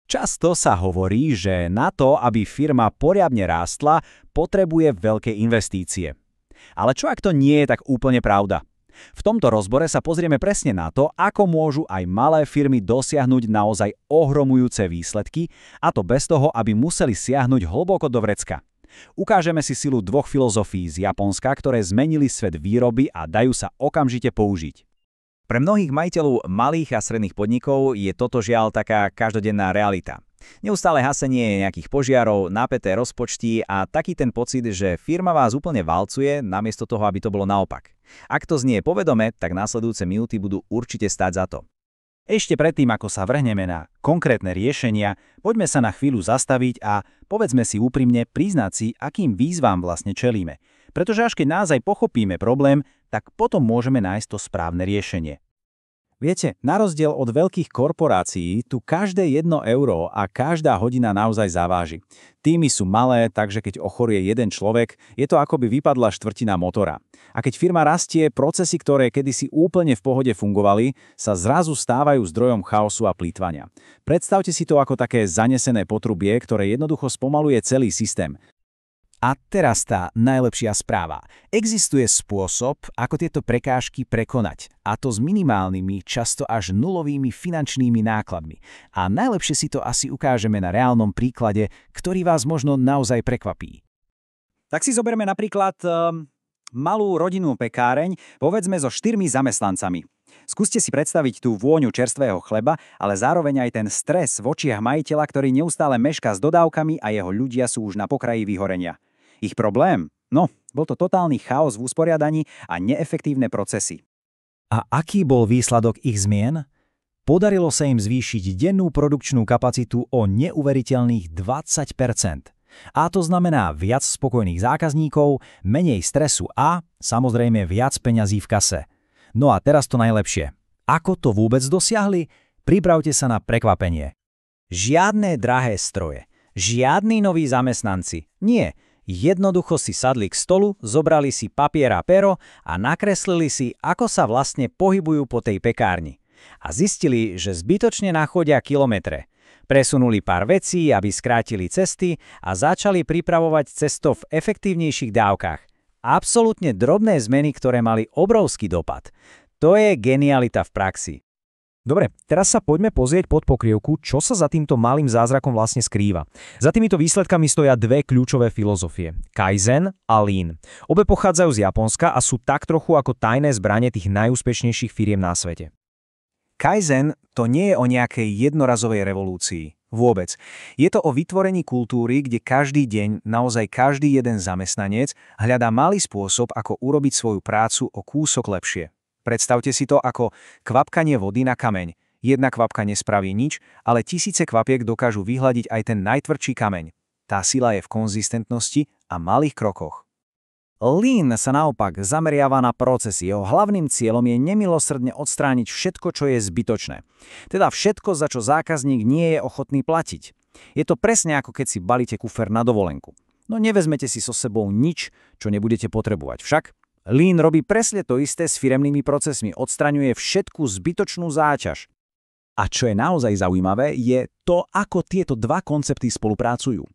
Často sa hovorí, že na to, aby firma poriadne rástla, potrebuje veľké investície. Ale čo ak to nie je tak úplne pravda? V tomto rozbore sa pozrieme presne na to, ako môžu aj malé firmy dosiahnuť naozaj ohromujúce výsledky, a to bez toho, aby museli siahnuť hlboko do vrecka. Ukážeme si silu dvoch filozofií z Japonska, ktoré zmenili svet výroby a dajú sa okamžite použiť. Pre mnohých majiteľov malých a stredných podnikov je toto žiaľ taká každodenná realita. Neustále hasenie nejakých požiarov, napäté rozpočty a taký ten pocit, že firma vás úplne valcuje, namiesto toho, aby to bolo naopak. Ak to znie povedome, tak následujúce minúty budú určite stáť za to. Ešte predtým, ako sa vrhneme na konkrétne riešenia, poďme sa na chvíľu zastaviť a povedzme si úprimne priznať si, akým výzvam vlastne čelíme. Pretože až keď naozaj pochopíme problém, tak potom môžeme nájsť to správne riešenie. Viete, na rozdiel od veľkých korporácií, tu každé 1 euro a každá hodina naozaj zaváži. Týmy sú malé, takže keď ochoruje jeden človek, je to ako by vypadla štvrtina motora. A keď firma rastie, procesy, ktoré kedysi úplne v pohode fungovali, sa zrazu stávajú zdrojom chaosu a plýtvania. Predstavte si to ako také zanesené potrubie, ktoré jednoducho spomaluje celý systém. A teraz tá najlepšia správa. Existuje spôsob, ako tieto prekážky prekonať, a to s minimálnymi, často až nulovými finančnými nákladmi. A najlepšie si to asi ukážeme na reálnom príklade, ktorý vás možno naozaj prekvapí. Tak si zoberme napríklad malú rodinnú pekáreň, povedzme so 4 zamestnancami. Skúste si predstaviť tú vôňu čerstvého chleba, ale zároveň aj ten stres v očiach majiteľa, ktorý neustále mešká s dodávkami a jeho ľudia sú už na pokraji vyhorenia. Ich problém? No, bol to totálny chaos v usporiadaní a neefektívne procesy. A aký bol výsledok ich zmien? Podarilo sa im zvýšiť dennú produkčnú kapacitu o neuveriteľných 20%. A to znamená viac spokojných zákazníkov, menej stresu a, samozrejme, viac peňazí v kase. No a teraz to najlepšie. Ako to vôbec dosiahli? Pripravte sa na prekvapenie. Žiadne drahé stroje, žiadni noví zamestnanci. Nie. Jednoducho si sadli k stolu, zobrali si papier a pero a nakreslili si, ako sa vlastne pohybujú po tej pekárni. A zistili, že zbytočne nachodia kilometre. Presunuli pár vecí, aby skrátili cesty a začali pripravovať cesto v efektívnejších dávkach. Absolútne drobné zmeny, ktoré mali obrovský dopad. To je genialita v praxi. Dobre, teraz sa poďme pozrieť pod pokrievku, čo sa za týmto malým zázrakom vlastne skrýva. Za týmito výsledkami stoja dve kľúčové filozofie – Kaizen a Lean. Obe pochádzajú z Japonska a sú tak trochu ako tajné zbranie tých najúspešnejších firiem na svete. Kaizen to nie je o nejakej jednorazovej revolúcii. Vôbec. Je to o vytvorení kultúry, kde každý deň, naozaj každý jeden zamestnanec hľadá malý spôsob, ako urobiť svoju prácu o kúsok lepšie. Predstavte si to ako kvapkanie vody na kameň. Jedna kvapka nespraví nič, ale tisíce kvapiek dokážu vyhľadiť aj ten najtvrdší kameň. Tá sila je v konzistentnosti a malých krokoch. Lean sa naopak zameriava na procesy. Jeho hlavným cieľom je nemilosrdne odstrániť všetko, čo je zbytočné. Teda všetko, za čo zákazník nie je ochotný platiť. Je to presne ako keď si balíte kufer na dovolenku. No nevezmete si so sebou nič, čo nebudete potrebovať. Však Lean robí presne to isté s firemnými procesmi, odstraňuje všetku zbytočnú záťaž. A čo je naozaj zaujímavé, je to, ako tieto dva koncepty spolupracujú.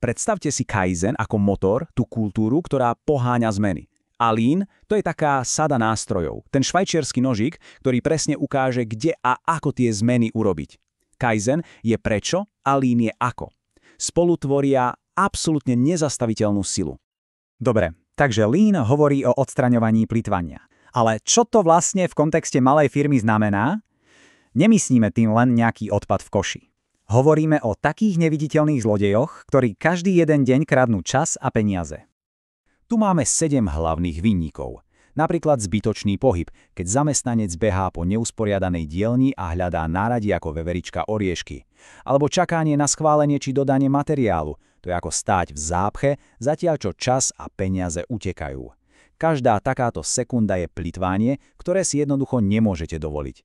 Predstavte si Kaizen ako motor, tú kultúru, ktorá poháňa zmeny. A Lean, to je taká sada nástrojov, ten švajčiarsky nožík, ktorý presne ukáže, kde a ako tie zmeny urobiť. Kaizen je prečo a Lean je ako. Spolu tvoria absolútne nezastaviteľnú silu. Dobre. Takže Lean hovorí o odstraňovaní plytvania. Ale čo to vlastne v kontexte malej firmy znamená? Nemyslíme tým len nejaký odpad v koši. Hovoríme o takých neviditeľných zlodejoch, ktorí každý jeden deň kradnú čas a peniaze. Tu máme 7 hlavných vinníkov. Napríklad zbytočný pohyb, keď zamestnanec behá po neusporiadanej dielni a hľadá náradí ako veverička oriešky. Alebo čakanie na schválenie či dodanie materiálu. To je ako stáť v zápche, zatiaľ čo čas a peniaze utekajú. Každá takáto sekunda je plytvanie, ktoré si jednoducho nemôžete dovoliť.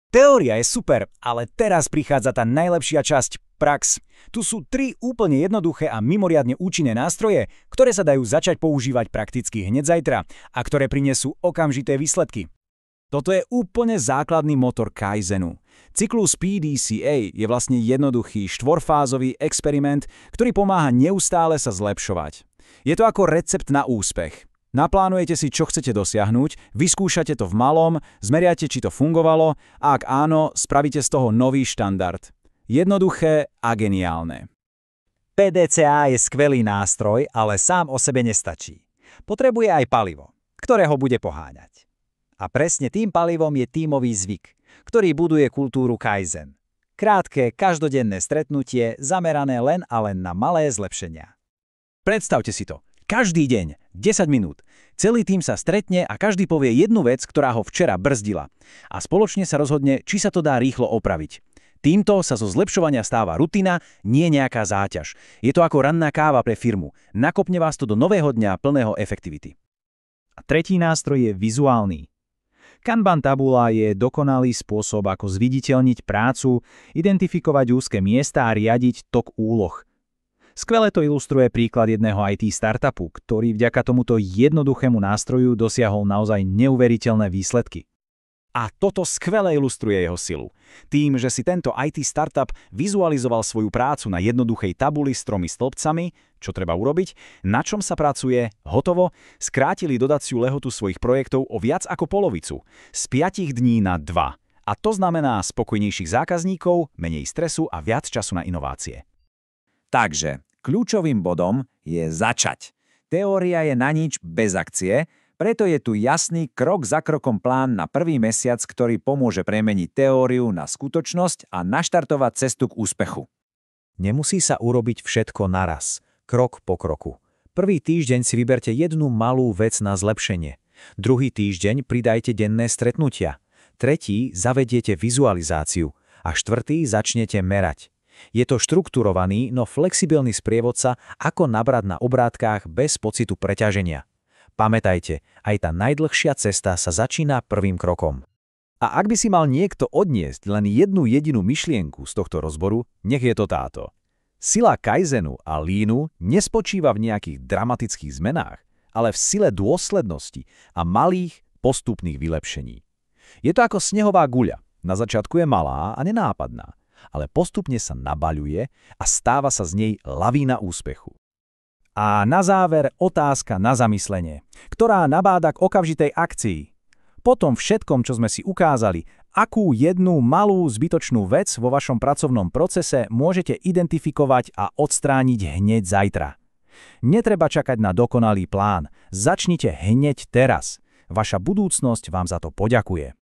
Teória je super, ale teraz prichádza tá najlepšia časť, prax. Tu sú 3 úplne jednoduché a mimoriadne účinné nástroje, ktoré sa dajú začať používať prakticky hneď zajtra a ktoré prinesú okamžité výsledky. Toto je úplne základný motor Kaizenu. Cyklus PDCA je vlastne jednoduchý štvorfázový experiment, ktorý pomáha neustále sa zlepšovať. Je to ako recept na úspech. Naplánujete si, čo chcete dosiahnuť, vyskúšate to v malom, zmeriate, či to fungovalo a ak áno, spravíte z toho nový štandard. Jednoduché a geniálne. PDCA je skvelý nástroj, ale sám o sebe nestačí. Potrebuje aj palivo, ktoré ho bude poháňať. A presne tým palivom je tímový zvyk, ktorý buduje kultúru Kaizen. Krátke, každodenné stretnutie, zamerané len a len na malé zlepšenia. Predstavte si to. Každý deň, 10 minút. Celý tím sa stretne a každý povie jednu vec, ktorá ho včera brzdila. A spoločne sa rozhodne, či sa to dá rýchlo opraviť. Týmto sa zo zlepšovania stáva rutina, nie nejaká záťaž. Je to ako ranná káva pre firmu. Nakopne vás to do nového dňa plného efektivity. A tretí nástroj je vizuálny. Kanban tabula je dokonalý spôsob, ako zviditeľniť prácu, identifikovať úzke miesta a riadiť tok úloh. Skvele to ilustruje príklad jedného IT startupu, ktorý vďaka tomuto jednoduchému nástroju dosiahol naozaj neuveriteľné výsledky. A toto skvele ilustruje jeho silu. Tým, že si tento IT startup vizualizoval svoju prácu na jednoduchej tabuli s 3 stĺpcami, čo treba urobiť, na čom sa pracuje, hotovo, skrátili dodaciu lehotu svojich projektov o viac ako polovicu, z 5 dní na 2. A to znamená spokojnejších zákazníkov, menej stresu a viac času na inovácie. Takže kľúčovým bodom je začať. Teória je na nič bez akcie, preto je tu jasný krok za krokom plán na prvý mesiac, ktorý pomôže premeniť teóriu na skutočnosť a naštartovať cestu k úspechu. Nemusí sa urobiť všetko naraz, krok po kroku. Prvý týždeň si vyberte jednu malú vec na zlepšenie. Druhý týždeň pridajte denné stretnutia. Tretí zavediete vizualizáciu. A štvrtý začnete merať. Je to štrukturovaný, no flexibilný sprievodca, ako nabrať na obrátkach bez pocitu preťaženia. Pamätajte, aj tá najdlhšia cesta sa začína prvým krokom. A ak by si mal niekto odniesť len jednu jedinú myšlienku z tohto rozboru, nech je to táto. Sila Kaizenu a Leanu nespočíva v nejakých dramatických zmenách, ale v sile dôslednosti a malých, postupných vylepšení. Je to ako snehová guľa. Na začiatku je malá a nenápadná, ale postupne sa nabaľuje a stáva sa z nej lavína úspechu. A na záver otázka na zamyslenie, ktorá nabáda k okamžitej akcii. Po tom všetkom, čo sme si ukázali, akú jednu malú zbytočnú vec vo vašom pracovnom procese môžete identifikovať a odstrániť hneď zajtra. Netreba čakať na dokonalý plán, začnite hneď teraz. Vaša budúcnosť vám za to poďakuje.